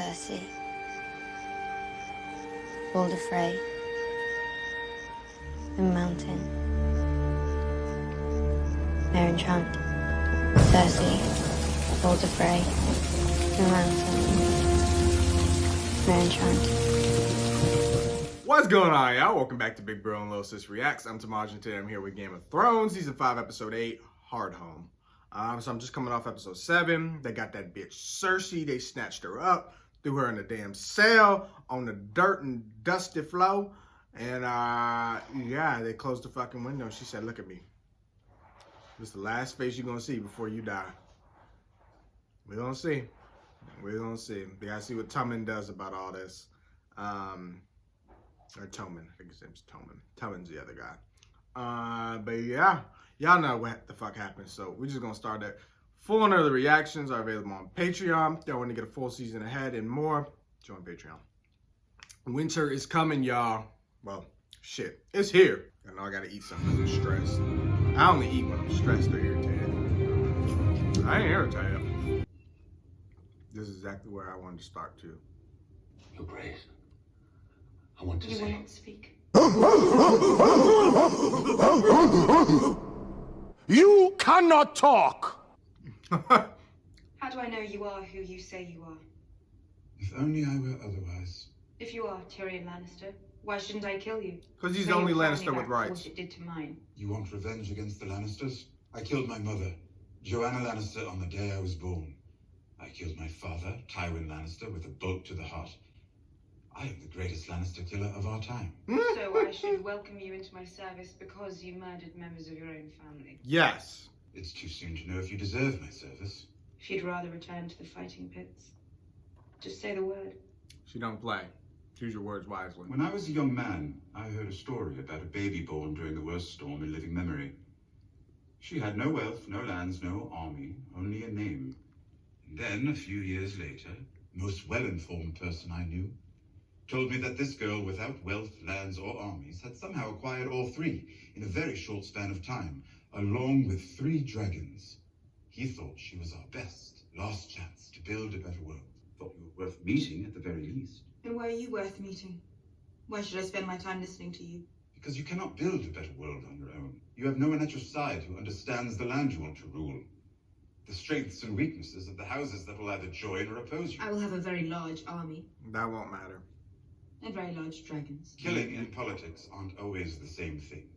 Cersei, Walder Frey, the Mountain, Meryn Trant, Cersei, Walder Frey, the Mountain, Meryn Trant. What's going on, y'all? Welcome back to Big Bro and Little Sis Reacts. I'm Tamaj, and today I'm here with Game of Thrones, Season 5, Episode 8, Hardhome. So I'm just coming off Episode 7. They got that bitch Cersei. They snatched her up, threw her in a damn cell on the dirt and dusty floor. And, yeah, they closed the fucking window. She said, look at me. This is the last face you're gonna see before you die. We're gonna see. We're gonna see. We gotta see what Tommen does about all this. Or Tommen, I think his name's Tommen. Tommen's the other guy. But yeah, y'all know what the fuck happened. So we're just gonna start there. Full and early reactions are available on Patreon. If y'all want to get a full season ahead and more, join Patreon. Winter is coming, y'all. Well, shit, it's here. I know I gotta eat something because I'm stressed. I only eat when I'm stressed or irritated. I ain't irritated. This is exactly where I wanted to start too. Your Grace, I want to You say... will not speak. You cannot talk! How do I know you are who you say you are? If only I were otherwise. If you are Tyrion Lannister, why shouldn't I kill you? Because he's May the only your family Lannister with back rights. What it did to mine. You want revenge against the Lannisters? I killed my mother, Joanna Lannister, on the day I was born. I killed my father, Tywin Lannister, with a bolt to the heart. I am the greatest Lannister killer of our time. So I should welcome you into my service because you murdered members of your own family. Yes. It's too soon to know if you deserve my service. If you'd rather return to the fighting pits, just say the word. She don't play. Choose your words wisely. When I was a young man, I heard a story about a baby born during the worst storm in living memory. She had no wealth, no lands, no army, only a name. And then, a few years later, the most well-informed person I knew told me that this girl without wealth, lands, or armies had somehow acquired all three in a very short span of time, along with 3 dragons. He thought she was our best, last chance to build a better world. Thought you were worth meeting at the very least. And why are you worth meeting? Why should I spend my time listening to you? Because you cannot build a better world on your own. You have no one at your side who understands the land you want to rule. The strengths and weaknesses of the houses that will either join or oppose you. I will have a very large army That won't matter. and very large dragons. Killing and politics aren't always the same thing.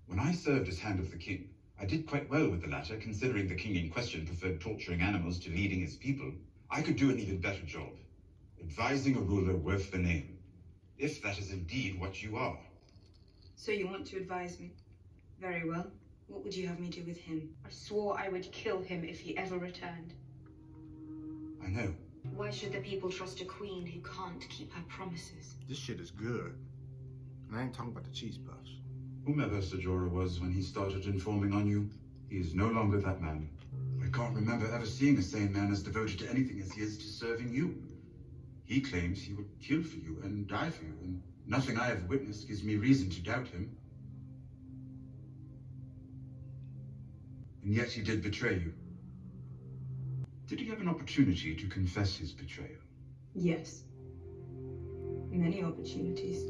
When I served as Hand of the King, I did quite well with the latter, considering the king in question preferred torturing animals to leading his people. I could do an even better job, advising a ruler worth the name, if that is indeed what you are. So you want to advise me? Very well. What would you have me do with him? I swore I would kill him if he ever returned. I know. Why should the people trust a queen who can't keep her promises? This shit is good. And I ain't talking about the cheese puffs. Whomever Ser Jorah was when he started informing on you, he is no longer that man. I can't remember ever seeing a sane man as devoted to anything as he is to serving you. He claims he would kill for you and die for you, and nothing I have witnessed gives me reason to doubt him. And yet he did betray you. Did he have an opportunity to confess his betrayal? Yes. Many opportunities.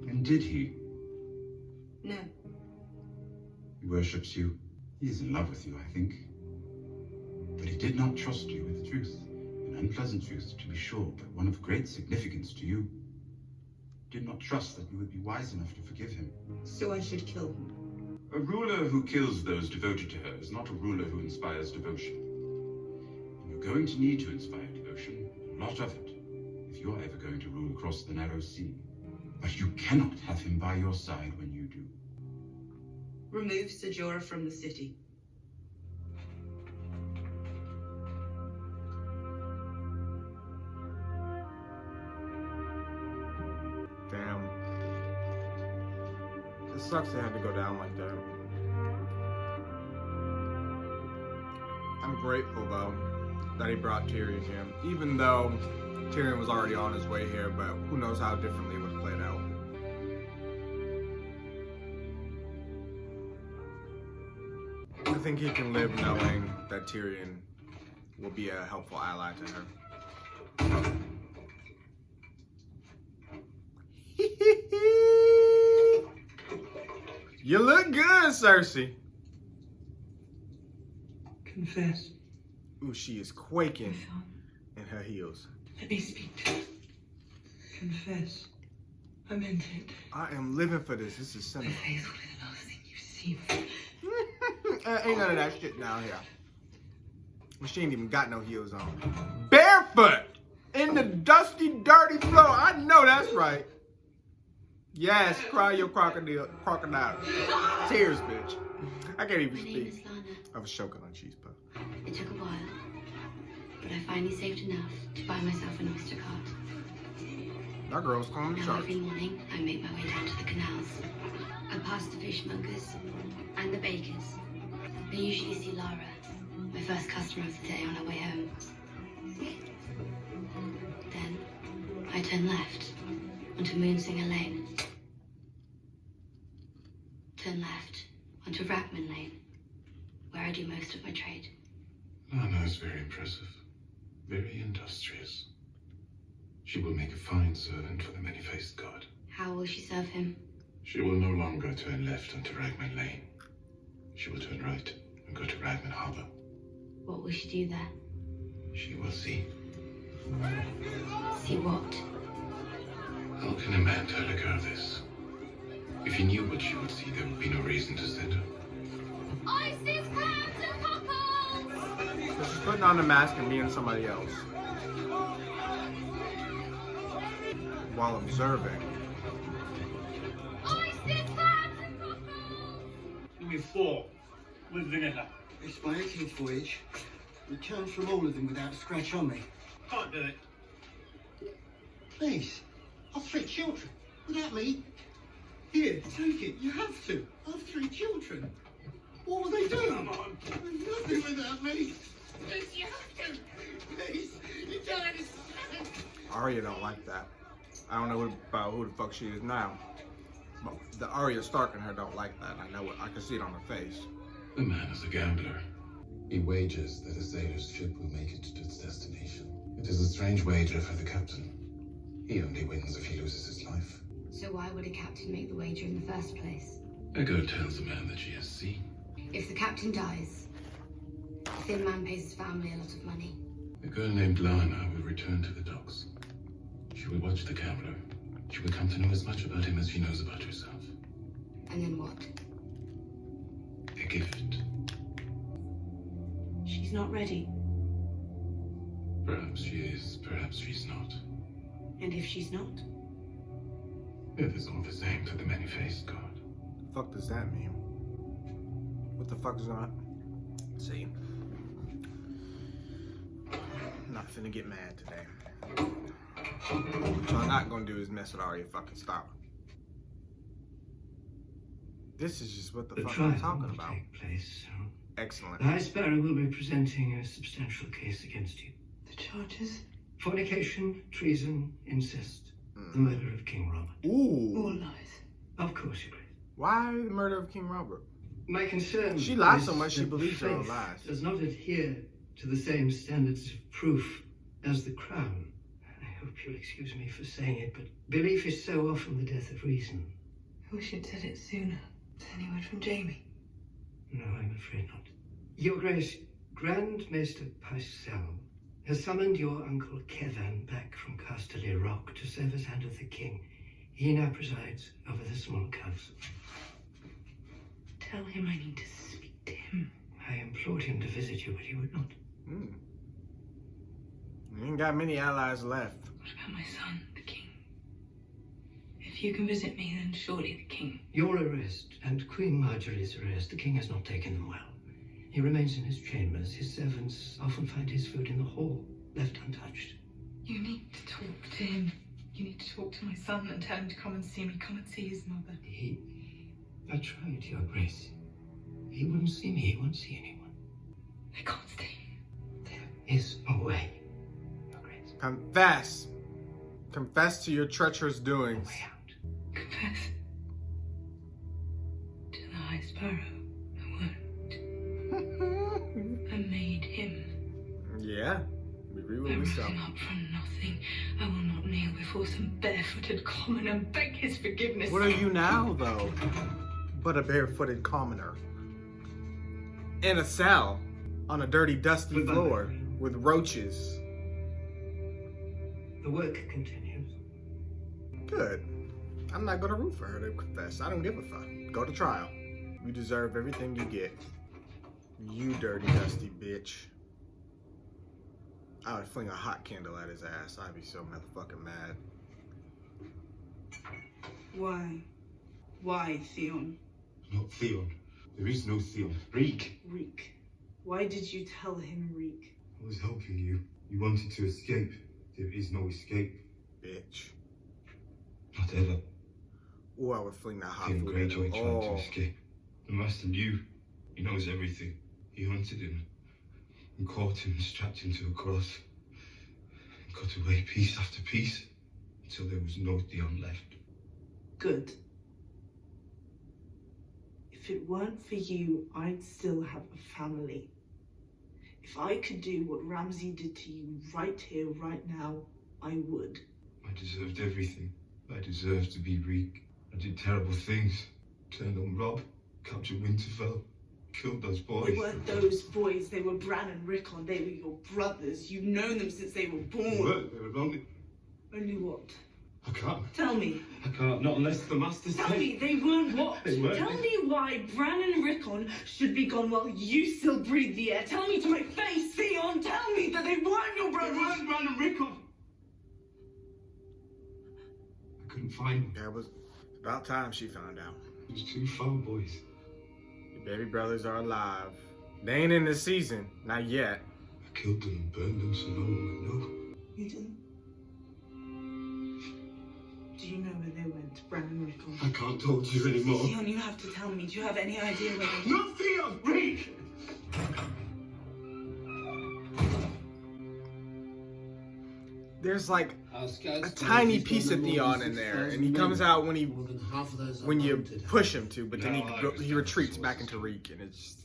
And did he? No. He worships you. He is in love with you, I think. But he did not trust you with truth. An unpleasant truth, to be sure, but one of great significance to you. Did not trust that you would be wise enough to forgive him. So I should kill him. A ruler who kills those devoted to her is not a ruler who inspires devotion. And you're going to need to inspire devotion, a lot of it, if you're ever going to rule across the narrow sea. But you cannot have him by your side when you do. Remove Ser Jorah from the city. Damn. It sucks it had to go down like that. I'm grateful, though, that he brought Tyrion here. Even though Tyrion was already on his way here, but who knows how differently it would have played out. I think he can live knowing that Tyrion will be a helpful ally to her. You look good, Cersei. Confess. Ooh, she is quaking in her heels. Let me speak to you. Confess. I meant it. I am living for this. This is My cinema. face will be the last thing you see. Ain't none of that shit down here. She ain't even got no heels on. Barefoot! In the dusty, dirty floor. I know that's right. Yes, cry your crocodile tears, bitch. I can't even My name is speak. Lana. I was choking on cheese puff. It took a while, but I finally saved enough to buy myself an oyster cart. That girl's calling the Now shots. every morning, I make my way down to the canals. I pass the fishmongers and the bakers. I usually see Lara, my first customer of the day, on her way home. Then, I turn left onto Moonsinger Lane. Turn left onto Rapman Lane, where I do most of my trade. Lana is very impressive. Very industrious. She will make a fine servant for the many-faced god. How will she serve him? She will no longer turn left onto Ragman Lane. She will turn right and go to Ragman Harbor. What will she do there? She will see. See what? How can a man tell a girl this? If he knew what she would see, there would be no reason to send her. Oysters, crabs, and cockles! So she's putting on the mask and being somebody else. While observing. Oysters, crabs, and cockles! Give me 4 with vanilla. It's my 18th voyage. Returned from all of them without a scratch on me. Can't do it. Please. I've 3 children. Without me. Here, take it. You have to. I've 3 children. What will they do? Come on. Nothing without me. Please, you have to. Please. You don't understand. Arya don't like that. I don't know about who the fuck she is now. But the Arya Stark in her don't like that. I know it. I can see it on her face. The man is a gambler. He wagers that a sailor's ship will make it to its destination. It is a strange wager for the captain. He only wins if he loses his life. So why would a captain make the wager in the first place? A girl tells a man that she has seen. If the captain dies, the thin man pays his family a lot of money. A girl named Lana will return to the docks. She will watch the gambler. She will come to know as much about him as she knows about herself. And then what? A gift. She's not ready. Perhaps she is, perhaps she's not. And if she's not? It is all the same to the many-faced god. The fuck does that mean? What the fuck is that? See. I'm not finna get mad today. What I'm not gonna do is mess with Arya fucking Stark. This is just what the fuck I'm talking about. Take place soon. Excellent. The High Sparrow will be presenting a substantial case against you. The charges? Fornication, treason, incest, the murder of King Robert. Ooh. All lies. Of course, Your Grace. Why the murder of King Robert? My concern She lies is so much she that believes her own faith lies. does not adhere to the same standards of proof as the crown. I hope you'll excuse me for saying it, but belief is so often the death of reason. I wish you'd said it sooner. Any word from Jamie? No, I'm afraid not. Your Grace, Grand Maester Pycelle has summoned your uncle Kevin back from Casterly Rock to serve as hand of the king. He now presides over the small council. Tell him I need to speak to him. I implored him to visit you, but he would not. You ain't got many allies left. What about my son, the king? If you can visit me, then surely the king. Your arrest and Queen Marjorie's arrest, the king has not taken them well. He remains in his chambers. His servants often find his food in the hall, left untouched. You need to talk to him. You need to talk to my son and tell him to come and see me. Come and see his mother. I tried, Your Grace. He wouldn't see me. He won't see anyone. I can't stay. There is a way, Your Grace. Confess. Confess to your treacherous A doings. way out. Confess. To the High Sparrow, I won't. I made him. Yeah. so. Nothing up from nothing. I will not kneel before some barefooted commoner and beg his forgiveness. What are you now, though? But a barefooted commoner. In a cell. On a dirty, dusty floor. With roaches. The work continues. Good. I'm not gonna root for her to confess. I don't give a fuck. Go to trial. You deserve everything you get. You dirty, dusty bitch. I would fling a hot candle at his ass. I'd be so motherfucking mad. Why? Why, Theon? Not Theon. There is no Theon. Reek. Reek. Why did you tell him Reek? I was helping you. You wanted to escape. There is no escape. Bitch. Not ever. Or I would fling that hot Theon food at Greyjoy him. tried to escape. The master knew. He knows everything. He hunted him and caught him and strapped him to a cross. And cut away piece after piece until there was no Theon left. Good. If it weren't for you, I'd still have a family. If I could do what Ramsay did to you right here, right now, I would. I deserved everything. I deserved to be Reek. I did terrible things. Turned on Rob, captured Winterfell, killed those boys. They weren't those boys, they were Bran and Rickon. They were your brothers. You've known them since they were born. They were only... Only what? I can't. Tell me. I can't, not unless the master Tell says... me, they weren't what? They weren't. Tell me why Bran and Rickon should be gone while you still breathe the air. Tell me to my face, Theon. Tell me that they weren't your brothers. They weren't Bran and Rickon. I couldn't find them. Yeah, it was about time she found out. It was too far, boys. Your baby brothers are alive. They ain't in this season. Not yet. I killed them and burned them so no one would know. You didn't? Do you know where they went, Bran and Rickon? I can't talk to you anymore. Theon, you have to tell me. Do you have any idea where they No, Theon! Reek! There's like a tiny piece of Theon in there, and he comes out when you push him to, but then he retreats back into Reek, and it's just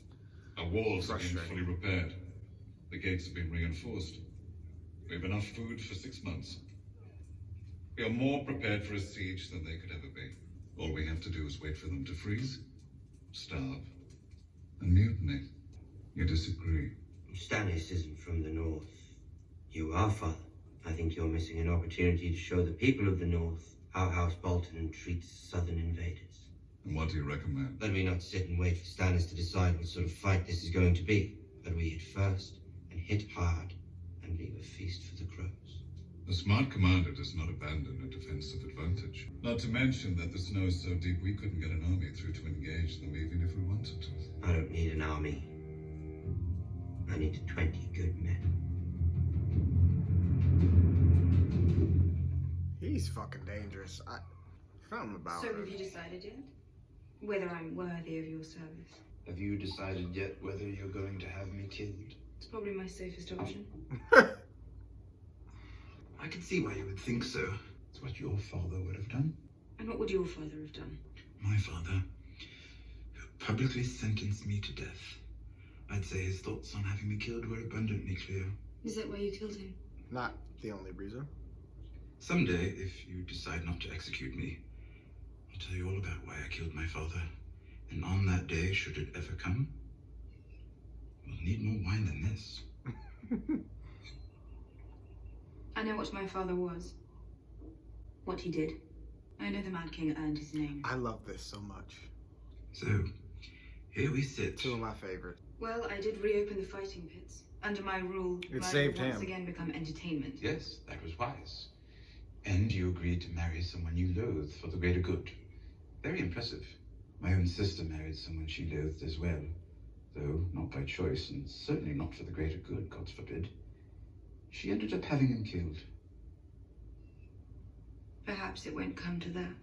Our walls have been frustrating. fully repaired. The gates have been reinforced. We have enough food for 6 months. We are more prepared for a siege than they could ever be. All we have to do is wait for them to freeze, starve, and mutiny. You disagree? Stannis isn't from the north. You are, Father. I think you're missing an opportunity to show the people of the north how House Bolton treats southern invaders. And what do you recommend? Let me not sit and wait for Stannis to decide what sort of fight this is going to be, but we hit first and hit hard and leave a feast for the crows. A smart commander does not abandon a defensive advantage. Not to mention that the snow is so deep we couldn't get an army through to engage them even if we wanted to. I don't need an army. I need 20 good men. He's fucking dangerous. Something about So him. have you decided yet? Whether I'm worthy of your service? Have you decided yet whether you're going to have me killed? It's probably my safest option. I can see why you would think so. It's what your father would have done. And what would your father have done? My father, who publicly sentenced me to death. I'd say his thoughts on having me killed were abundantly clear. Is that why you killed him? Not the only reason. Someday, if you decide not to execute me, I'll tell you all about why I killed my father. And on that day, should it ever come, we'll need more wine than this. I know what my father was. What he did. I know the Mad King earned his name. I love this so much. So, here we sit. Two of my favorites. Well, I did reopen the fighting pits. Under my rule, It murder saved will once him. again become entertainment. Yes, that was wise. And you agreed to marry someone you loathed for the greater good. Very impressive. My own sister married someone she loathed as well. Though not by choice, and certainly not for the greater good, God forbid. She ended up having him killed. Perhaps it won't come to that.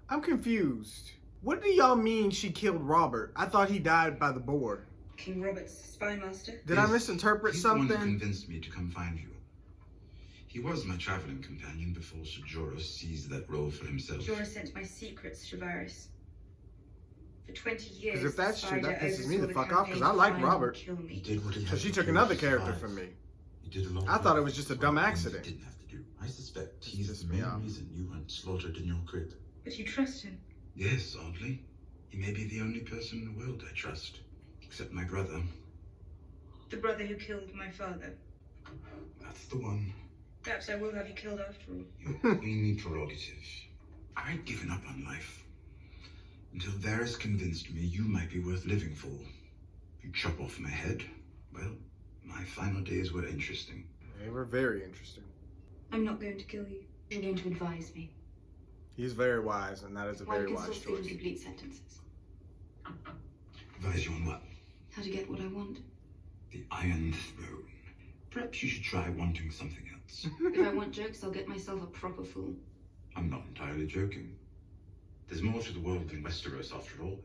I'm confused. What do y'all mean she killed Robert? I thought he died by the boar. King Robert's spymaster? Did I misinterpret He's the one who something? convinced me to come find you. He was my traveling companion before Sir Jorah seized that role for himself. Jorah sent my secrets to Varys. For 20 years, Because if that's true, that Spider pisses me the oversaw fuck off, because I campaign like to find and Robert. kill me. He did what he So had she to took do another to character survive. from me. You did a lot. I thought it was just a dumb accident. Didn't have to do. I suspect It's he's just the me main out. reason you weren't slaughtered in your crib. But you trust him? Yes, oddly. He may be the only person in the world I trust. Except my brother. The brother who killed my father. That's the one. Perhaps I will have you killed after all. Your queenly prerogative. I'd given up on life. Until Varys convinced me you might be worth living for. You chop off my head. Well, my final days were interesting. They were very interesting. I'm not going to kill you. You're going to advise me. He's very wise, and that is a Why very you can wise still speak in choice. complete sentences. Advise you on what? How to get what I want. The Iron Throne. Perhaps you should try wanting something else. If I want jokes, I'll get myself a proper fool. I'm not entirely joking. There's more to the world than Westeros, after all.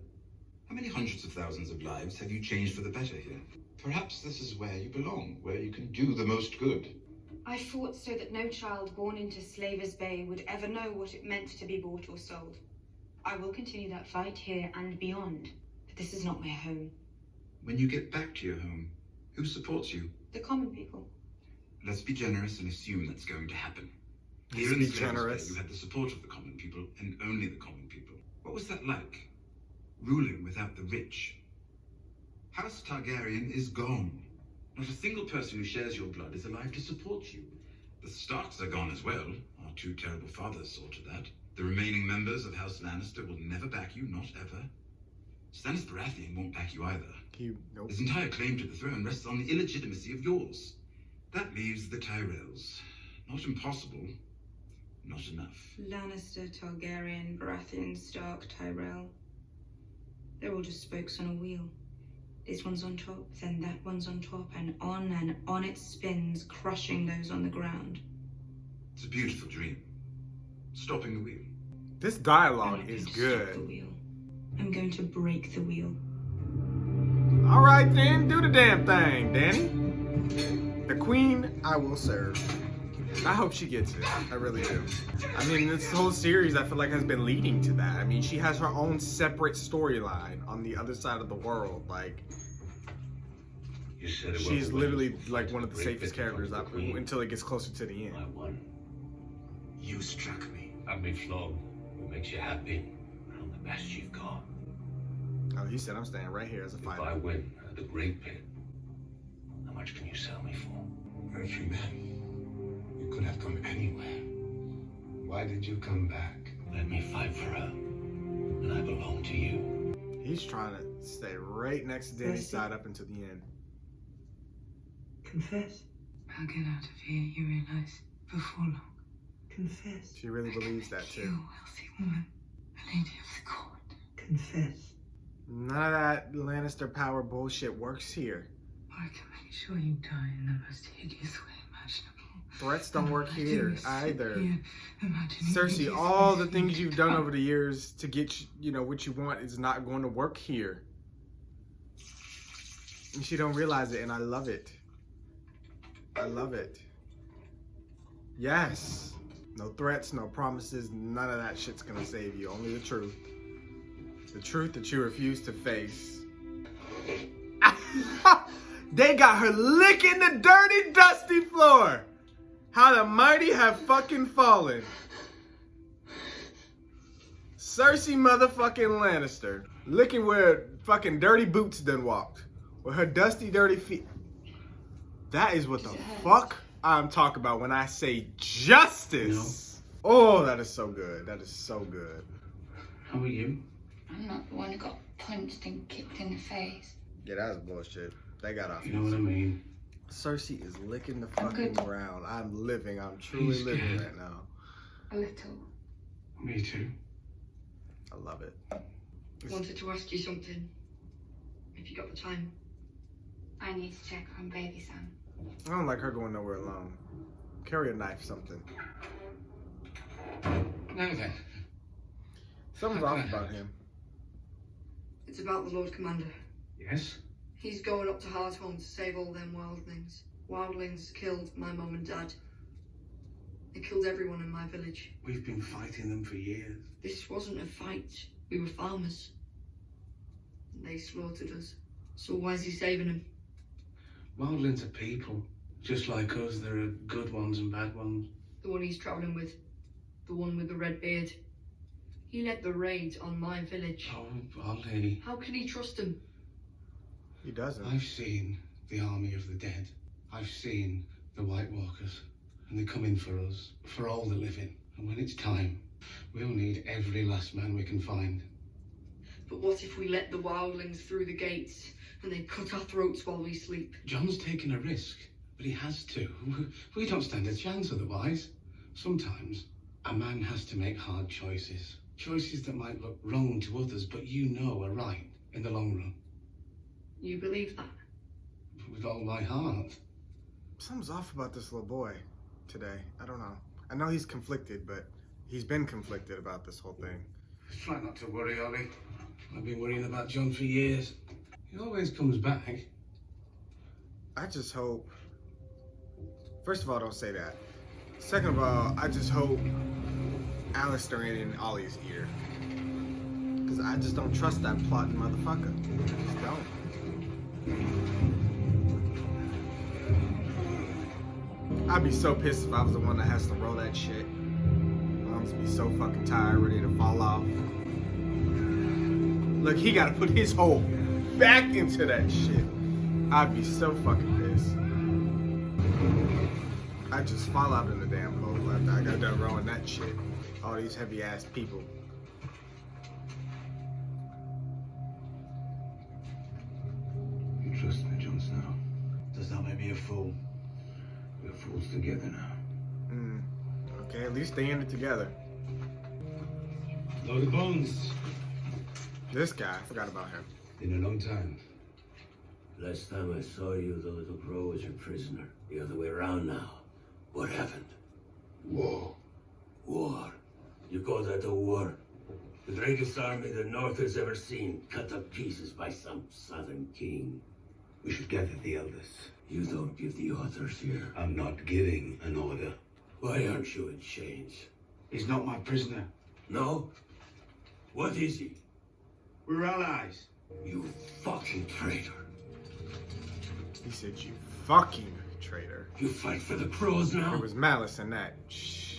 How many hundreds of thousands of lives have you changed for the better here? Perhaps this is where you belong, where you can do the most good. I fought so that no child born into Slaver's Bay would ever know what it meant to be bought or sold. I will continue that fight here and beyond, but this is not my home. When you get back to your home, who supports you? The common people. Let's be generous and assume that's going to happen. Let's Here in be Slaver's generous. Bay, you had the support of the common people, and only the common people. What was that like? Ruling without the rich. House Targaryen is gone. Not a single person who shares your blood is alive to support you. The Starks are gone as well. Our two terrible fathers saw to that. The remaining members of House Lannister will never back you, not ever. Stannis Baratheon won't back you either. Nope. His entire claim to the throne rests on the illegitimacy of yours. That leaves the Tyrells. Not impossible. Not enough. Lannister, Targaryen, Baratheon, Stark, Tyrell. They're all just spokes on a wheel. This one's on top, then that one's on top, and on it spins, crushing those on the ground. It's a beautiful dream. Stopping the wheel. This I'm dialogue not is going to stop the good. wheel. I'm going to break the wheel. All right, then, do the damn thing, Danny. The queen I will serve. I hope she gets it. I really do. I mean, this whole series I feel like has been leading to that. I mean, she has her own separate storyline on the other side of the world. Like, she's literally like one of the safest characters until it gets closer to the end. I won. You struck me. Have me flogged. What makes you happy? I'm the best you've got. Oh, he said I'm staying right here as a If I fighter. win at the Great Pit, how much can you sell me for? You're a free man. You could have come anywhere. Why did you come back? Let me fight for her, and I belong to you. He's trying to stay right next to Danny's side up until the end. Confess. I'll get out of here, you realize, before long. Confess. She really believes that You, too. wealthy woman, a lady of the court. Confess. None of that Lannister power bullshit works here. I can make sure you die in the most hideous way imaginable. Threats don't work I here do sit either. here imagining Cersei, hideous all the things things you've done over the years to get what you want is not going to work here. And she don't realize it, and I love it. I love it. Yes. No threats, no promises, none of that shit's gonna save you. Only the truth. The truth that you refuse to face. They got her licking the dirty, dusty floor. How the mighty have fucking fallen. Cersei motherfucking Lannister. Licking where fucking dirty boots done walked. With her dusty, dirty feet. That is what the fuck I'm talking about when I say justice. Oh, that is so good. That is so good. How are you? I'm not the one who got punched and kicked in the face. Yeah, that was bullshit. They got off. You know what I mean? Cersei is licking the I'm fucking good. ground. I'm living. I'm truly He's living scared. right now. A little. Me too. I love it. Wanted to ask you something. If you got the time. I need to check on baby Sam. I don't like her going nowhere alone. Carry a knife, something. Now then. Something's off about him. It's about the Lord Commander. Yes? He's going up to Hardhome to save all them wildlings. Wildlings killed my mum and dad. They killed everyone in my village. We've been fighting them for years. This wasn't a fight. We were farmers. And they slaughtered us. So why is he saving them? Wildlings are people. Just like us, there are good ones and bad ones. The one he's travelling with. The one with the red beard. He led the raid on my village. Oh, Ollie. How can he trust him? He doesn't. I've seen the army of the dead. I've seen the White Walkers. And they come in for us, for all the living. And when it's time, we'll need every last man we can find. But what if we let the wildlings through the gates and they cut our throats while we sleep? John's taking a risk, but he has to. We don't stand a chance otherwise. Sometimes a man has to make hard choices. Choices that might look wrong to others, but you know are right in the long run. You believe that? With all my heart. Something's off about this little boy today. I don't know. I know he's conflicted, but he's been conflicted about this whole thing. Try not to worry, Ollie. I've been worrying about John for years. He always comes back. I just hope... First of all, don't say that. Second of all, I just hope Alistair ain't in Ollie's ear. Because I just don't trust that plotting motherfucker. I just don't. I'd be so pissed if I was the one that has to roll that shit. My arms be so fucking tired, ready to fall off. Look, he gotta put his whole back into that shit. I'd be so fucking pissed. I'd just fall out in the damn hole after I got done rowing that shit. All these heavy ass people. You trust me, Jon Snow? Does that make me a fool? We're fools together now. Okay, at least they in it together. Load of bones. This guy, I forgot about him. In a long time. Last time I saw you, the little crow was your prisoner. The other way around now. What happened? War. War. You call that a war? The greatest army the North has ever seen, cut to pieces by some southern king. We should gather the elders. You don't give the orders here. I'm not giving an order. Why aren't you in chains? He's not my prisoner. No? What is he? We're allies. You fucking traitor. He said, you fucking traitor. You fight for the crows now? There was malice in that. Shh.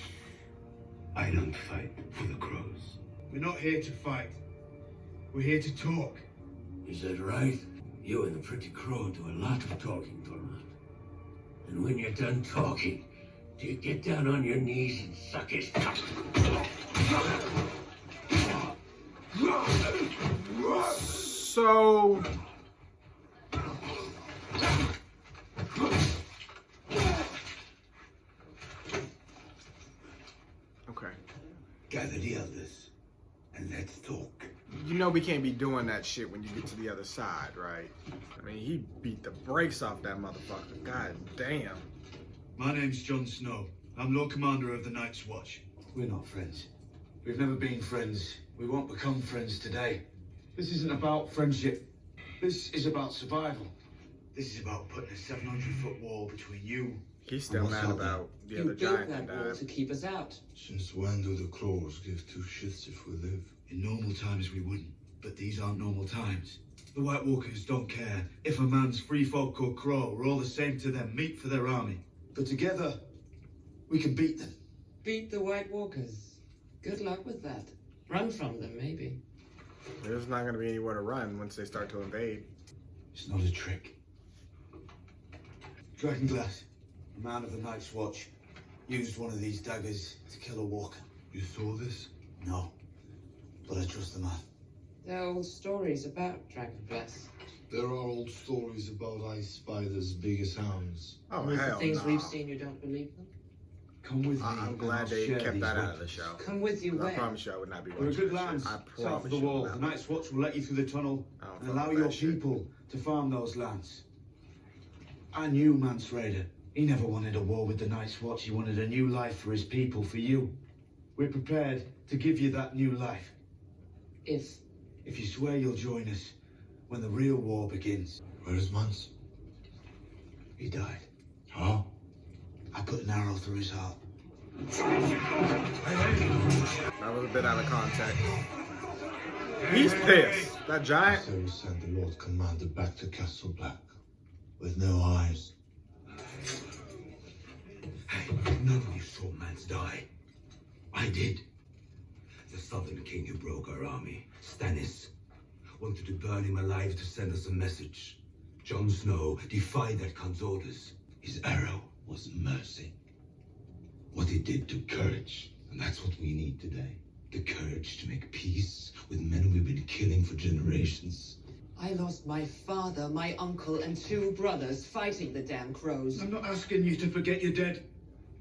I don't fight for the crows. We're not here to fight. We're here to talk. Is that right? You and the pretty crow do a lot of talking, Tormund. And when you're done talking, do you get down on your knees and suck his cock? So... Okay. Gather the elders and let's talk. You know we can't be doing that shit when you get to the other side, right? I mean, he beat the brakes off that motherfucker. God damn. My name's Jon Snow. I'm Lord Commander of the Night's Watch. We're not friends. We've never been friends. We won't become friends today. This isn't about friendship. This is about survival. This is about putting a 700-foot wall between you. He's still mad about the other giant that died. To keep us out. Since when do the crows give two shits if we live? In normal times we wouldn't, but these aren't normal times. The White Walkers don't care if a man's free folk or crow. We're all the same to them, meat for their army. But together, we can beat them. Beat the White Walkers. Good luck with that. Run from them, maybe. There's not going to be anywhere to run once they start to invade. It's not a trick. Dragonglass, a man of the Night's Watch, used one of these daggers to kill a walker. You saw this? No, but I trust the man. There are old stories about Dragonglass. There are old stories about ice spiders big as hounds. Oh, With hell the things no. we've seen, you don't believe them? Come with me. I'm glad they kept that out of the show. Come with you I where? promise you I would not be We're watching good that lands, shit. I south of promise the you wall. I The would not. Night's Watch will let you through the tunnel I don't and fuck allow with your that shit. people to farm those lands. I knew Mance Rayder. He never wanted a war with the Night's Watch. He wanted a new life for his people, for you. We're prepared to give you that new life. If you swear you'll join us when the real war begins. Where is Mance? He died. How? I put an arrow through his heart. That was a bit out of context. He's pissed. That giant. So we sent the Lord Commander back to Castle Black with no eyes. Hey, none of you saw mans die. I did. The Southern King who broke our army, Stannis, wanted to burn him alive to send us a message. Jon Snow defied that Khan's orders. His arrow was mercy. What he did took courage, and that's what we need today. The courage to make peace with men we've been killing for generations. I lost my father, my uncle, and 2 brothers fighting the damn crows. I'm not asking you to forget your dead.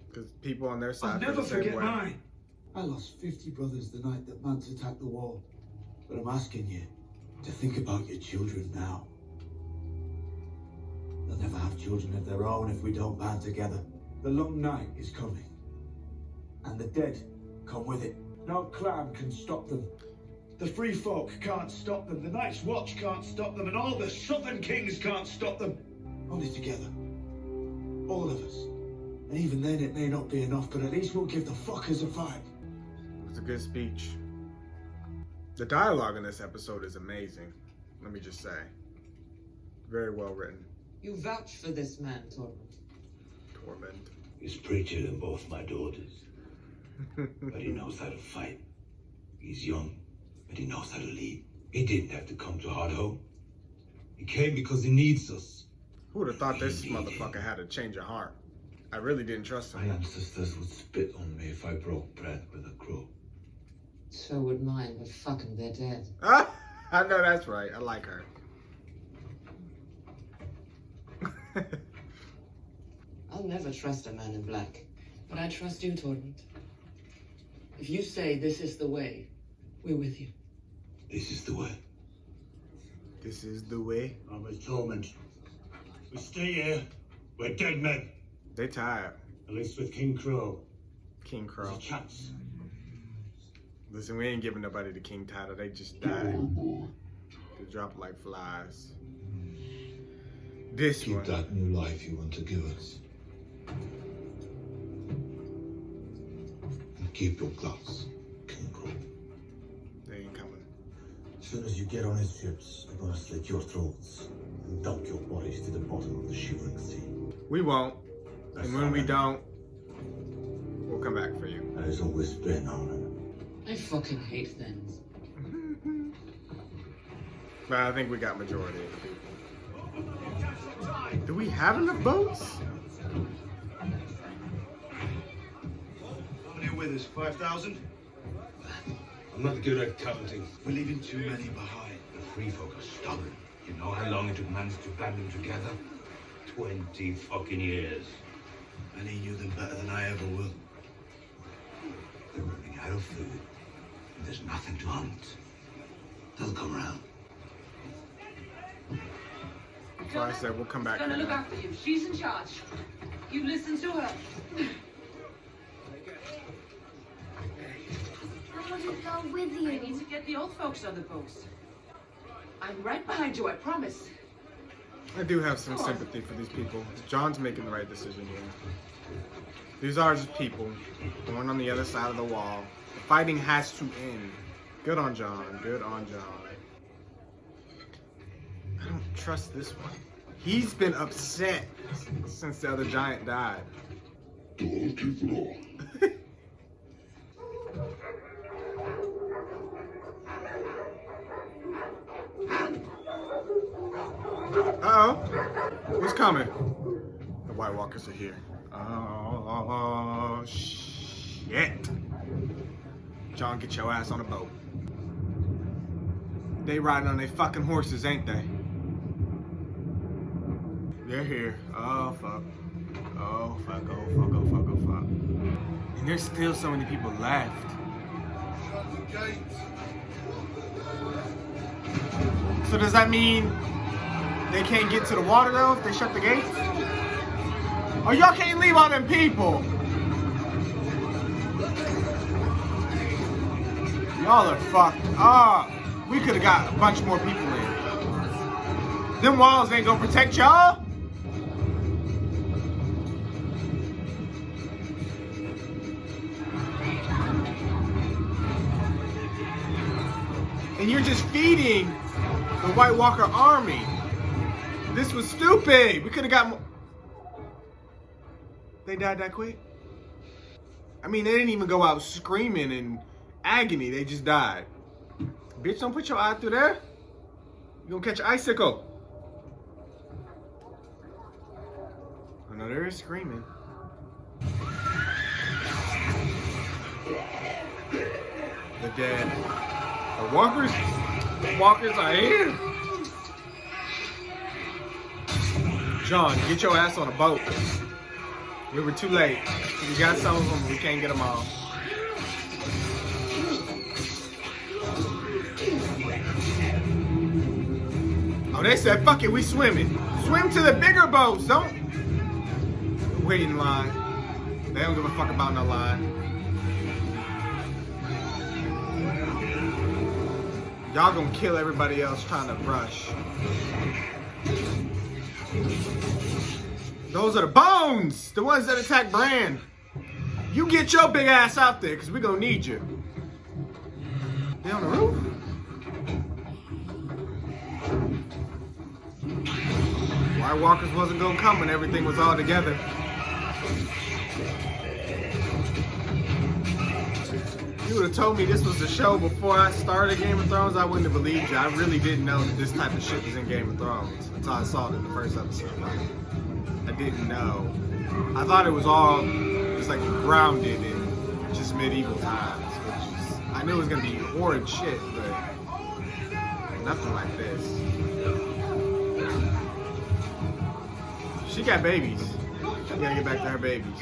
Because people on their side I'll feel never the same forget way. mine. I lost 50 brothers the night that Mance attacked the wall. But I'm asking you to think about your children now. They'll never have children of their own if we don't band together. The long night is coming. And the dead come with it. No clan can stop them. The free folk can't stop them. The Night's Watch can't stop them. And all the Southern Kings can't stop them. Only together. All of us. And even then it may not be enough, but at least we'll give the fuckers a fight. It's a good speech. The dialogue in this episode is amazing. Let me just say. Very well written. You vouch for this man, Tormund. Tormund. He's prettier than both my daughters. But he knows how to fight. He's young, but he knows how to lead. He didn't have to come to Hardhome. He came because he needs us. Who would have thought this motherfucker had a change of heart? I really didn't trust him. My ancestors would spit on me if I broke bread with a crow. So would mine, but fucking they're dead. Ah, I know that's right. I like her. I'll never trust a man in black. But I trust you, Tormund. If you say this is the way, we're with you. This is the way. This is the way. I'm with Tormund. We stay here. We're dead men. They tired. At least with King Crow. King Crow. There's a chance. Listen, we ain't giving nobody the king title. They just died. They drop like flies. This Keep one. that new life you want to give us. And keep your gloves, King Crow. They ain't coming. As soon as you get on his ships, I'm gonna slit your throats and dump your bodies to the bottom of the Shivering Sea. We won't. And when we don't, we'll come back for you. That has always been honor. I fucking hate things. But I think we got majority of the people. Do we have enough boats? How many with us? 5,000? I'm not good at counting. We're leaving too many behind. The free folk are stubborn. You know how long it took Mans to band them together? 20 fucking years. And he knew them better than I ever will. They're running out of food. And there's nothing to hunt. They'll come around. So I said we'll come back. Gonna look after you. She's in charge. You listen to her. I want to go with you. I need to get the old folks on the boats. I'm right behind you, I promise. I do have some sympathy for these people. John's making the right decision here. These are just people born on the other side of the wall. The fighting has to end. Good on John. Good on John. I don't trust this one. He's been upset since the other giant died. Uh-oh. Who's coming? The White Walkers are here. Oh, shit. John, get your ass on a boat. They riding on their fucking horses, ain't they? They're here. Oh, fuck. Oh, fuck. Oh, fuck. Oh, fuck. Oh, fuck. And there's still so many people left. Shut the gates. So does that mean they can't get to the water though if they shut the gates? Oh, y'all can't leave all them people. Y'all are fucked up. We could have got a bunch more people in. Them walls ain't gonna protect y'all. And you're just feeding the White Walker army. This was stupid. We could have got more. They died that quick? I mean, they didn't even go out screaming in agony. They just died. Bitch, don't put your eye through there. You gonna catch an icicle. Oh no, there is screaming. The dead. The walkers? The walkers are here. John, get your ass on a boat. We were too late. We got some of them, we can't get them all. Oh, they said, fuck it, we swimming. Swim to the bigger boats, don't wait in line. They don't give a fuck about no line. Y'all gonna kill everybody else trying to rush. Those are the bones! The ones that attack Bran. You get your big ass out there, because we're gonna need you. They on the roof? White Walkers wasn't gonna come when everything was all together. You would have told me this was the show before I started Game of Thrones, I wouldn't have believed you. I really didn't know that this type of shit was in Game of Thrones until I saw it in the first episode. I didn't know. I thought it was all just like grounded in just medieval times, which is, I knew it was gonna be horrid shit, but nothing like this. She got babies. She gotta get back to her babies.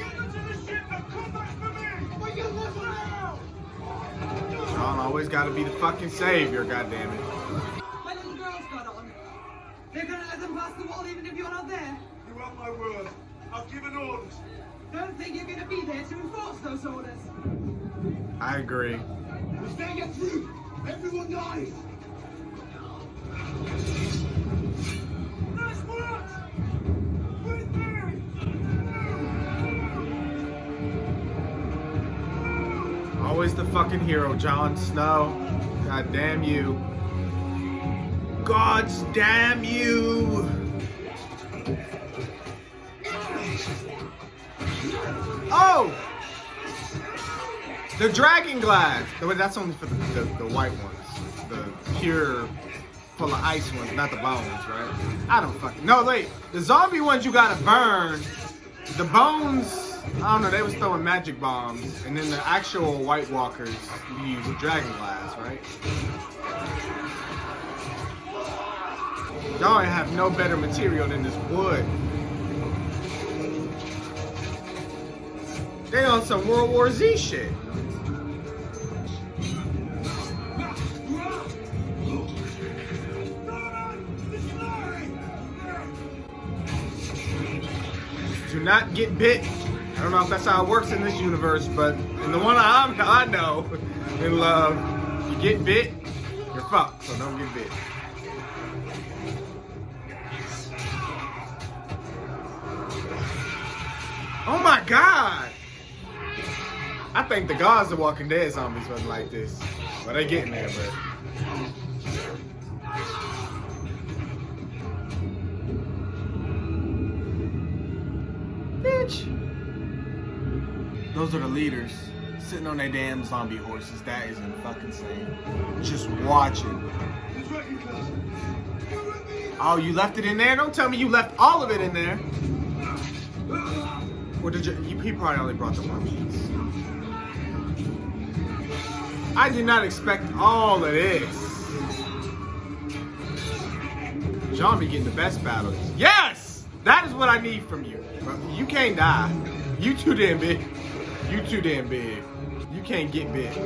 John always gotta be the fucking savior, goddammit. My little girl's got on. They're gonna let them pass the wall even if you're not there. You have my word. I've given orders. Don't think you're gonna be there to enforce those orders. I agree. If they get through, everyone dies. Nice work! Where's Mary? Always the fucking hero, Jon Snow. God damn you. Gods damn you. Oh! The dragon glass. That's only for the white ones. The pure, full of ice ones, not the bones, right? I don't fucking... No, wait. The zombie ones you gotta burn. The bones, I don't know, they was throwing magic bombs. And then the actual White Walkers use dragon glass, right? Y'all have no better material than this wood. They on some World War Z shit. Do not get bit. I don't know if that's how it works in this universe, but in the one I know and love, you get bit, you're fucked, so don't get bit. Oh my god! I think the gods of Walking Dead zombies wasn't like this. Well, they getting there, but... Bitch! Those are the leaders. Sitting on their damn zombie horses. That is fucking insane. Just watching. Oh, you left it in there? Don't tell me you left all of it in there. Or did you? He probably only brought the one piece. I did not expect all of this. John be getting the best battles. Yes! That is what I need from you. You can't die. You too damn big. You too damn big. You can't get big.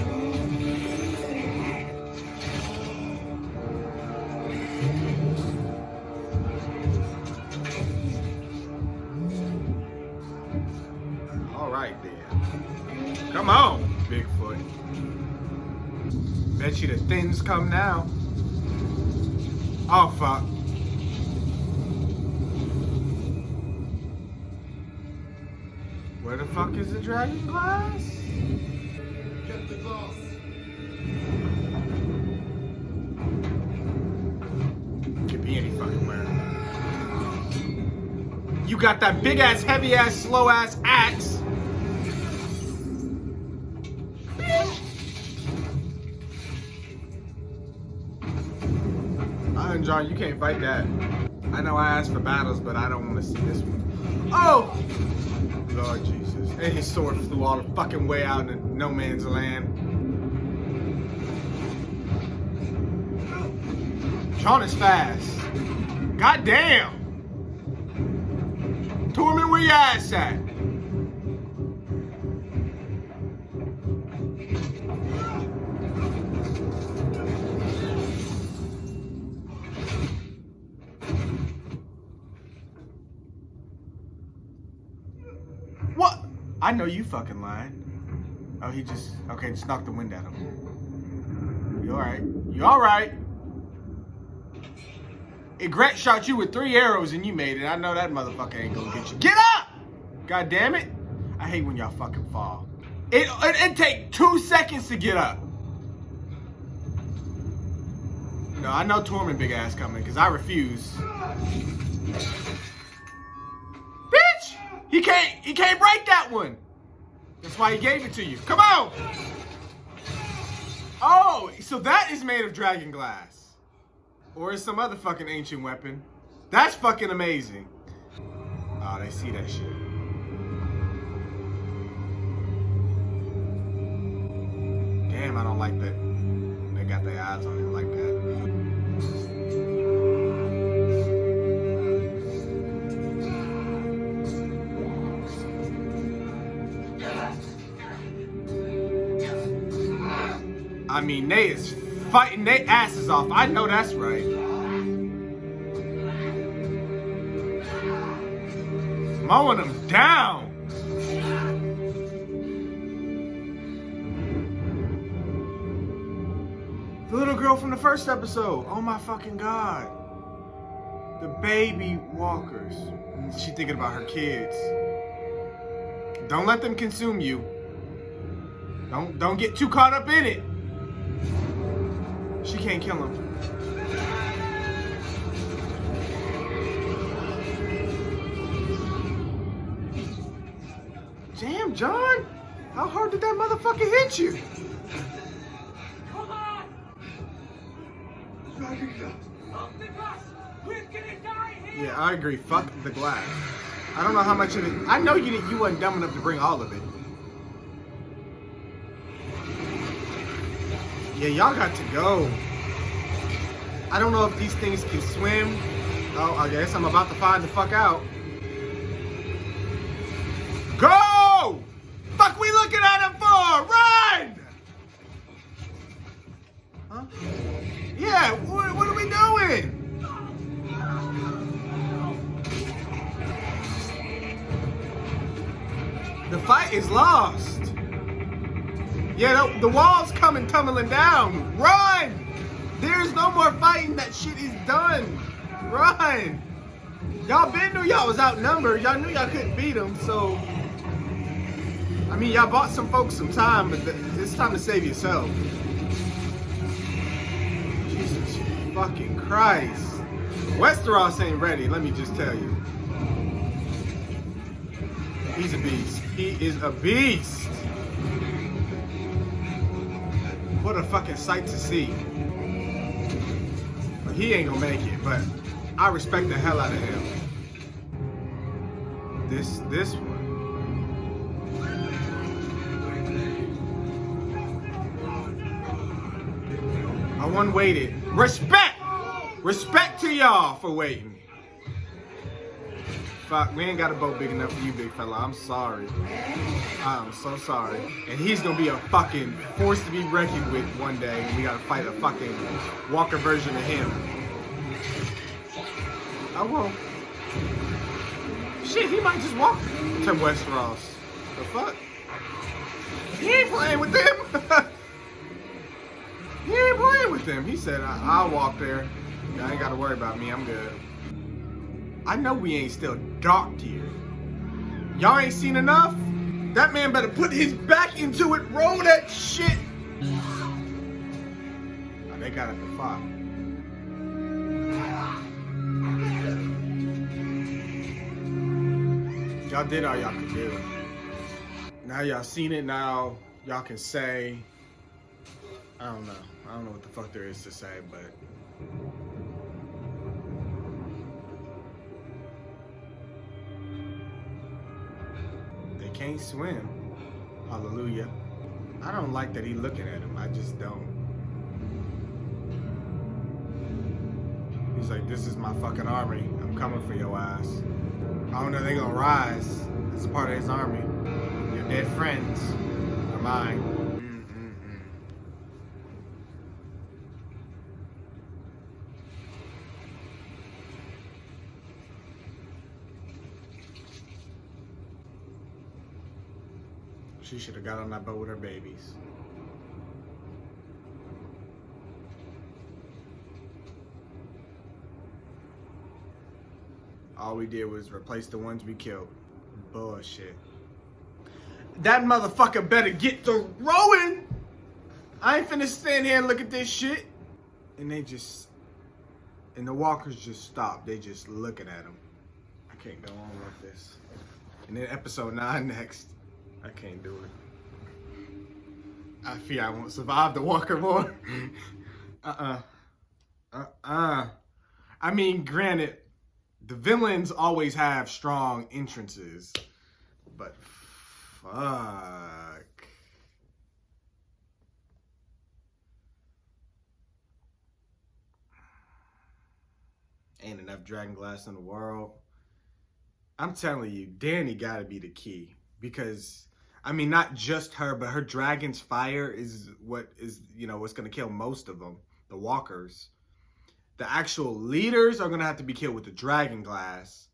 All right then. Come on, Bigfoot. Bet you the thins come now. Oh fuck. Where the fuck is the dragon glass? Get the glass. Could be any fucking where. You got that big ass, heavy ass, slow ass axe. John, you can't fight that. I know I asked for battles, but I don't want to see this one. Oh! Lord Jesus. And his sword flew all the fucking way out into no man's land. John is fast. God damn! Torment, where your ass at? What? I know you fucking lying. Oh, he just, okay, just knocked the wind out of him. You alright? You alright? Gret shot you with 3 arrows and you made it. I know that motherfucker ain't gonna get you. Get up! God damn it. I hate when y'all fucking fall. It take 2 seconds to get up. No, I know Tormund big ass coming because I refuse. Bitch! He can't break that one. That's why he gave it to you. Come on! Oh, so that is made of dragon glass. Or it's some other fucking ancient weapon. That's fucking amazing. Oh, they see that shit. Damn, I don't like that. They got their eyes on him like that. I mean, they is fighting their asses off. I know that's right. Mowing them down. The little girl from the first episode. Oh my fucking God. The baby walkers. She thinking about her kids. Don't let them consume you. Don't get too caught up in it. She can't kill him. Damn, John. How hard did that motherfucker hit you? Come on! Off the glass! We're gonna die here! Yeah, I agree. Fuck the glass. I don't know how much of it. I know you wasn't dumb enough to bring all of it. Yeah, y'all got to go. I don't know if these things can swim. Oh, I guess I'm about to find the fuck out. Go! Fuck we looking at him for? Run! Huh? Yeah, what are we doing? The fight is lost. Yeah, the wall's coming tumbling down. Run! There's no more fighting. That shit is done. Run! Y'all knew y'all was outnumbered. Y'all knew y'all couldn't beat them, so... I mean, y'all bought some folks some time, but it's time to save yourself. Jesus fucking Christ. Westeros ain't ready, let me just tell you. He's a beast. He is a beast. What a fucking sight to see. But he ain't gonna make it, but I respect the hell out of him. This one. I one waited. Respect! Respect to y'all for waiting. Fuck, we ain't got a boat big enough for you, big fella. I'm sorry. I'm so sorry. And he's gonna be a fucking force to be reckoned with one day. And we gotta fight a fucking Walker version of him. I won't. Shit, he might just walk to Westeros. The fuck? He ain't playing with them. He ain't playing with them. He said, I'll walk there. Y'all ain't gotta worry about me. I'm good. I know we ain't still docked here. Y'all ain't seen enough? That man better put his back into it. Roll that shit. Oh, they got it to fight. Y'all did all y'all could do. Now y'all seen it, now y'all can say, I don't know what the fuck there is to say, but they can't swim. Hallelujah. I don't like that he looking at him. I just don't. He's like, this is my fucking army. I'm coming for your ass. I don't know if they gonna rise. It's a part of his army. Your dead friends are mine. She should have got on that boat with her babies. All we did was replace the ones we killed. Bullshit. That motherfucker better get to rowing. I ain't finna stand here and look at this shit. And and the walkers just stopped. They just looking at him. I can't go on like this. And then episode 9 next. I can't do it. I fear I won't survive the walker war. I mean, granted, the villains always have strong entrances, but fuck. Ain't enough dragon glass in the world. I'm telling you, Dany gotta be the key, because I mean, not just her, but her dragon's fire is what is, what's gonna kill most of them, the walkers. The actual leaders are gonna have to be killed with the dragon glass.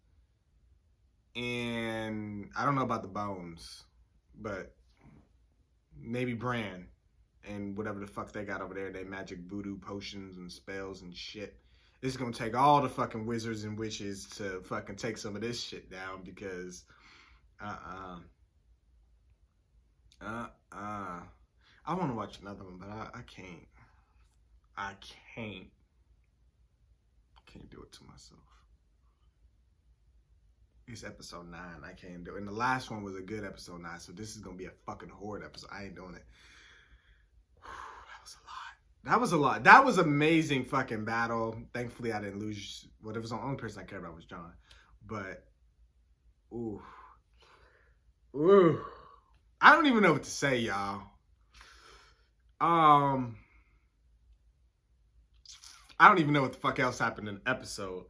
And I don't know about the bones, but maybe Bran and whatever the fuck they got over there, they magic voodoo potions and spells and shit. It's gonna take all the fucking wizards and witches to fucking take some of this shit down, because I want to watch another one, but I can't. I can't do it to myself. It's episode 9. I can't do it. And the last one was a good episode 9, so this is gonna be a fucking horrid episode. I ain't doing it. That was a lot. That was amazing fucking battle. Thankfully, I didn't lose. Well, it was the only person I cared about was Jon. But, ooh. I don't even know what to say, y'all. I don't even know what the fuck else happened in the episode.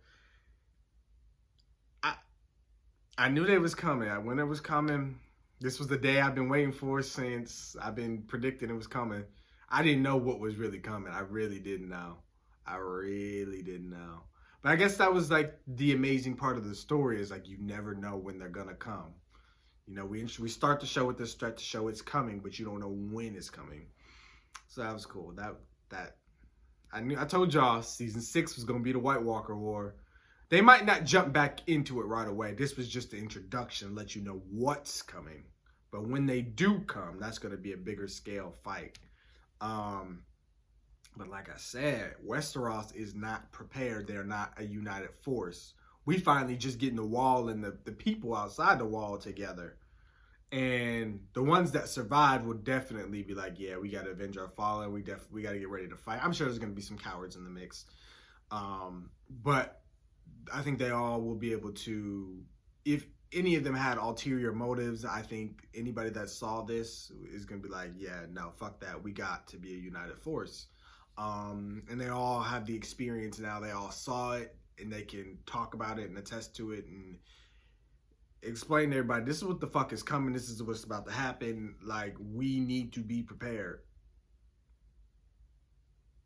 I knew they was coming. When it was coming, this was the day I've been waiting for since I've been predicting it was coming. I didn't know what was really coming. I really didn't know. But I guess that was like the amazing part of the story, is like you never know when they're gonna come. We start the show with this start to show it's coming, but you don't know when it's coming. So that was cool. I told y'all season 6 was gonna be the White Walker War. They might not jump back into it right away. This was just the introduction, let you know what's coming. But when they do come, that's gonna be a bigger scale fight. But like I said, Westeros is not prepared. They're not a united force. We finally just getting the wall and the people outside the wall together. And the ones that survived will definitely be like, yeah, we got to avenge our fallen. We got to get ready to fight. I'm sure there's going to be some cowards in the mix. But I think they all will be able to, if any of them had ulterior motives, I think anybody that saw this is going to be like, yeah, no, fuck that. We got to be a united force. And they all have the experience now. They all saw it, and they can talk about it and attest to it and explain to everybody, this is what the fuck is coming. This is what's about to happen. Like, we need to be prepared.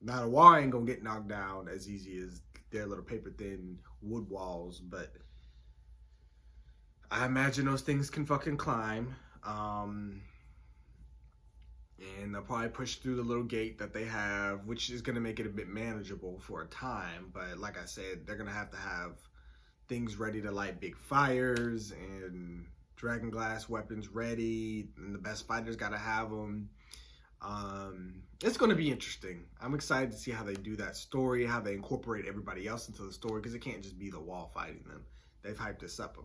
Now, the wall ain't gonna get knocked down as easy as their little paper thin wood walls, but I imagine those things can fucking climb. And they'll probably push through the little gate that they have, which is going to make it a bit manageable for a time. But like I said, they're going to have things ready to light big fires and dragon glass weapons ready. And the best fighters got to have them. It's going to be interesting. I'm excited to see how they do that story, how they incorporate everybody else into the story, because it can't just be the wall fighting them. They've hyped this up,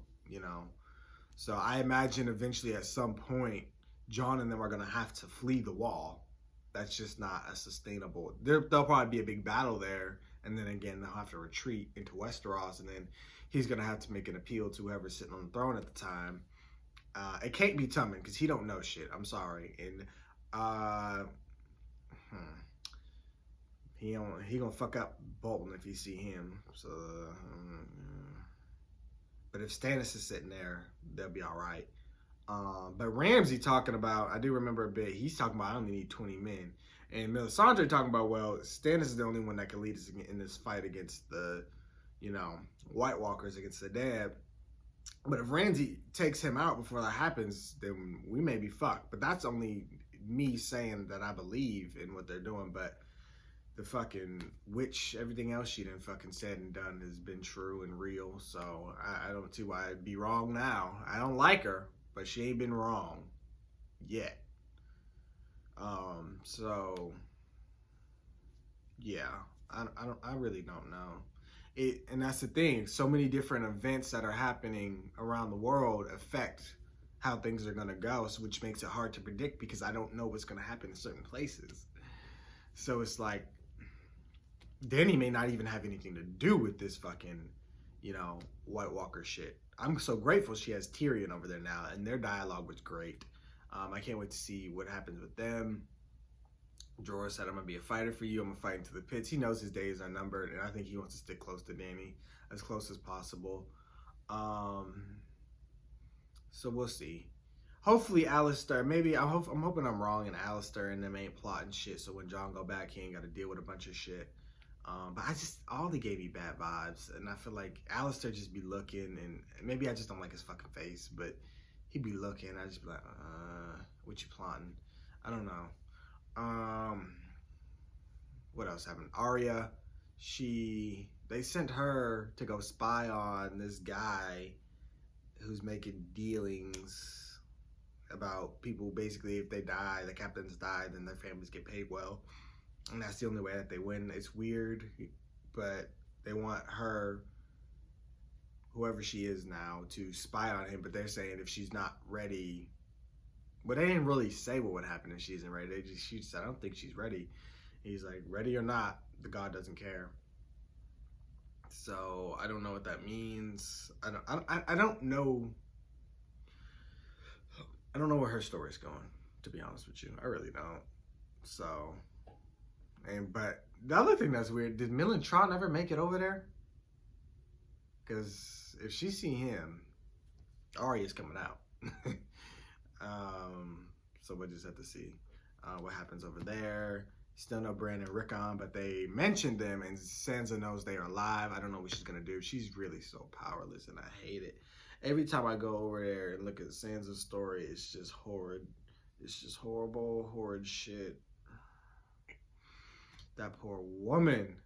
So I imagine eventually at some point, Jon and them are going to have to flee the wall. That's just not a sustainable. There'll probably be a big battle there. And then again, they'll have to retreat into Westeros. And then he's going to have to make an appeal to whoever's sitting on the throne at the time. It can't be Tubman because he don't know shit. I'm sorry. And he gonna fuck up Bolton if he see him. So, but if Stannis is sitting there, they'll be all right. But Ramsay talking about, I do remember a bit. He's talking about I only need 20 men, and Melisandre talking about, well, Stannis is the only one that can lead us in this fight against the, White Walkers against the Dad. But if Ramsay takes him out before that happens, then we may be fucked. But that's only me saying that I believe in what they're doing. But the fucking witch, everything else she done fucking said and done has been true and real. So I don't see why I'd be wrong now. I don't like her, but she ain't been wrong yet. So yeah, I really don't know. And that's the thing. So many different events that are happening around the world affect how things are gonna go, which makes it hard to predict because I don't know what's gonna happen in certain places. So it's like Dany may not even have anything to do with this fucking, White Walker shit. I'm so grateful she has Tyrion over there now, and their dialogue was great. I can't wait to see what happens with them. Jorah said, I'm going to be a fighter for you. I'm going to fight into the pits. He knows his days are numbered, and I think he wants to stick close to Dany, as close as possible. So we'll see. Hopefully Alistair, I'm hoping I'm wrong and Alistair and them ain't plotting shit, so when Jon go back, he ain't got to deal with a bunch of shit. But all they gave me bad vibes, and I feel like Alistair just be looking, and maybe I just don't like his fucking face, but he'd be looking, I just be like, what you plotting? I don't know. What else happened? Arya, they sent her to go spy on this guy who's making dealings about people. Basically, if they die, the captains die, then their families get paid well. And that's the only way that they win. It's weird, but they want her, whoever she is now, to spy on him. But they're saying if she's not ready, but they didn't really say what would happen if she isn't ready. She just said, I don't think she's ready. He's like, ready or not, the God doesn't care. So I don't know what that means. I don't know. I don't know where her story's going, to be honest with you. I really don't. So, but the other thing that's weird, did Millen Tron ever make it over there? Because if she see him, Arya's coming out. So we'll just have to see what happens over there. Still no Bran and Rickon, but they mentioned them, and Sansa knows they are alive. I don't know what she's gonna do. She's really so powerless, and I hate it. Every time I go over there and look at Sansa's story, it's just horrid. It's just horrible, horrid shit. That poor woman.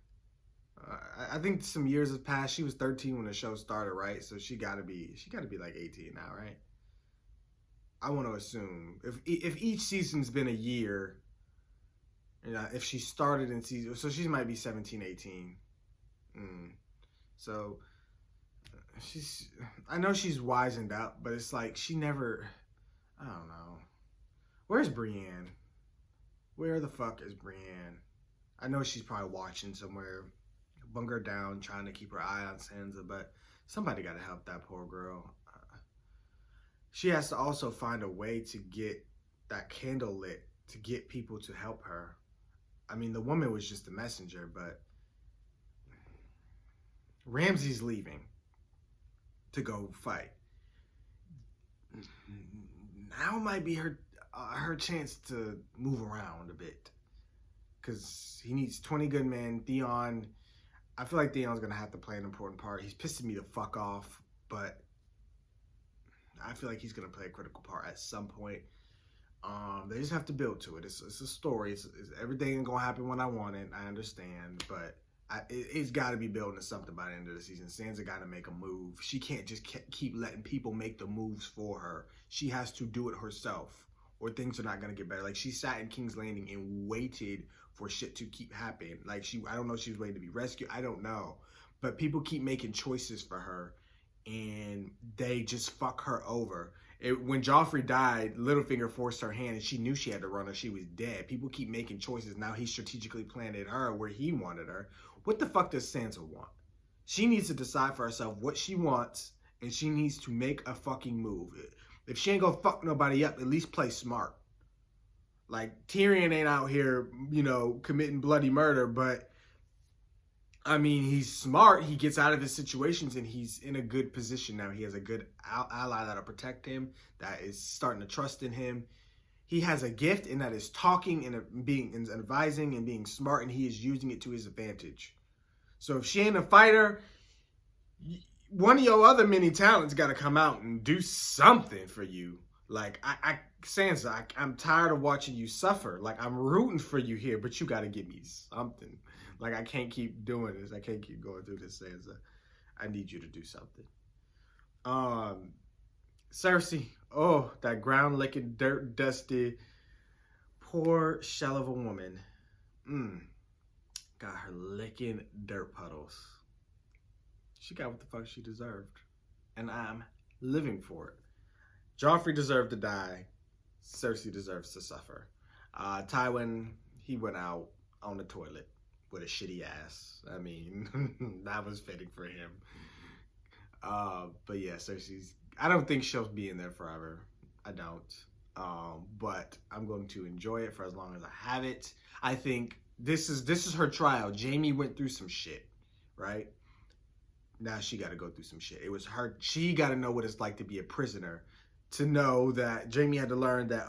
I think some years have passed. She was 13 when the show started, right? So she gotta be like 18 now, right? I want to assume if each season's been a year, if she started in season, so she might be 17, 18. So I know she's wizened up, but it's like she never, I don't know. Where's Brienne? Where the fuck is Brienne? I know she's probably watching somewhere, bunkered down, trying to keep her eye on Sansa, but somebody got to help that poor girl. She has to also find a way to get that candle lit, to get people to help her. I mean, the woman was just a messenger, but Ramsay's leaving to go fight. Now might be her chance to move around a bit, because he needs 20 good men. Theon, I feel like Theon's gonna have to play an important part. He's pissing me the fuck off, but I feel like he's gonna play a critical part at some point. They just have to build to it. It's a story. It's everything ain't gonna happen when I want it. I understand, but it's got to be building to something by the end of the season. Sansa got to make a move. She can't just keep letting people make the moves for her. She has to do it herself, or things are not gonna get better. Like, she sat in King's Landing and waited for shit to keep happening. Like, I don't know if she was waiting to be rescued. I don't know, but people keep making choices for her, and they just fuck her over. When Joffrey died, Littlefinger forced her hand, and she knew she had to run or she was dead. People keep making choices. Now he strategically planted her where he wanted her. What the fuck does Sansa want? She needs to decide for herself what she wants, and she needs to make a fucking move. If she ain't gonna fuck nobody up, at least play smart. Like, Tyrion ain't out here, you know, committing bloody murder, but I mean, he's smart. He gets out of his situations, and he's in a good position now. He has a good ally that'll protect him, that is starting to trust in him. He has a gift, and that is talking and being and advising and being smart, and he is using it to his advantage. So if she ain't a fighter, one of your other many talents got to come out and do something for you. Like, Sansa, I'm tired of watching you suffer. Like, I'm rooting for you here, but you got to give me something. Like, I can't keep doing this. I can't keep going through this, Sansa. I need you to do something. Cersei, oh, that ground-licking, dirt-dusty, poor shell of a woman. Got her licking dirt puddles. She got what the fuck she deserved. And I'm living for it. Joffrey deserved to die. Cersei deserves to suffer. Tywin, he went out on the toilet with a shitty ass. I mean, that was fitting for him. But yeah, Cersei's, I don't think she'll be in there forever. I don't. But I'm going to enjoy it for as long as I have it. I think this is her trial. Jaime went through some shit, right? Now she got to go through some shit. It was her. She got to know what it's like to be a prisoner. To know that Jaime had to learn that,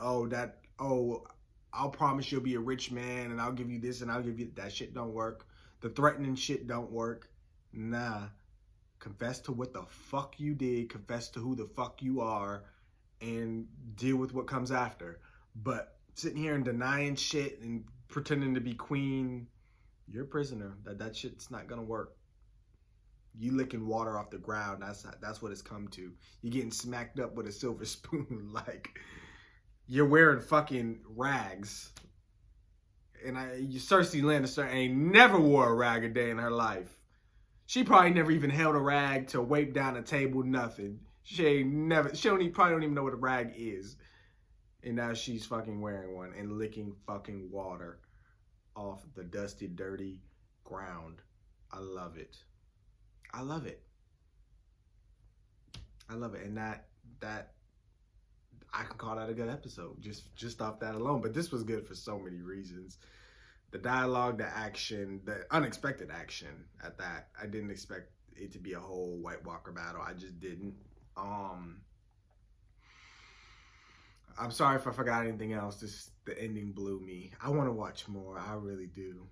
I'll promise you'll be a rich man, and I'll give you this, and I'll give you that. Shit don't work. The threatening shit don't work. Nah. Confess to what the fuck you did. Confess to who the fuck you are, and deal with what comes after. But sitting here and denying shit and pretending to be queen, you're a prisoner. That shit's not gonna work. You licking water off the ground. That's what it's come to. You're getting smacked up with a silver spoon. Like, you're wearing fucking rags. And Cersei Lannister ain't never wore a rag a day in her life. She probably never even held a rag to wipe down a table, nothing. She probably don't even know what a rag is. And now she's fucking wearing one and licking fucking water off the dusty, dirty ground. I love it. I love it. I love it. And that I can call that a good episode just off that alone. But this was good for so many reasons. The dialogue, the action, the unexpected action at that. I didn't expect it to be a whole White Walker battle. I just didn't. I'm sorry if I forgot anything else. The ending blew me. I want to watch more. I really do.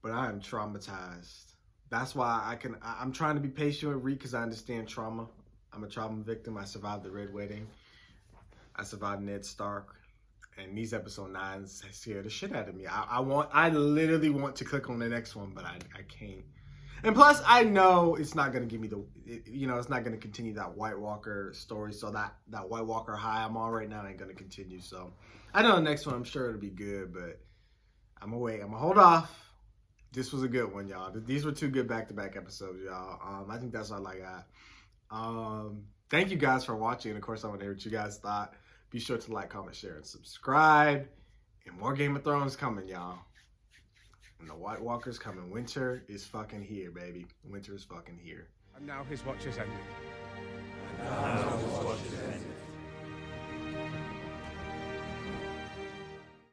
But I am traumatized. That's why I'm trying to be patient with Reed, because I understand trauma. I'm a trauma victim. I survived the Red Wedding. I survived Ned Stark. And these episode 9s scare the shit out of me. I literally want to click on the next one, but I can't. And plus, I know it's not going to give me it's not going to continue that White Walker story. So that White Walker high I'm on right now ain't going to continue. So I know the next one, I'm sure it'll be good, but I'm going to wait. I'm going to hold off. This was a good one, y'all. These were 2 good back-to-back episodes, y'all. I think that's all I got. Thank you guys for watching. And of course, I want to hear what you guys thought. Be sure to like, comment, share, and subscribe. And more Game of Thrones coming, y'all. And the White Walker's coming. Winter is fucking here, baby. Winter is fucking here. And now his watch has ended. And now his watch has ended.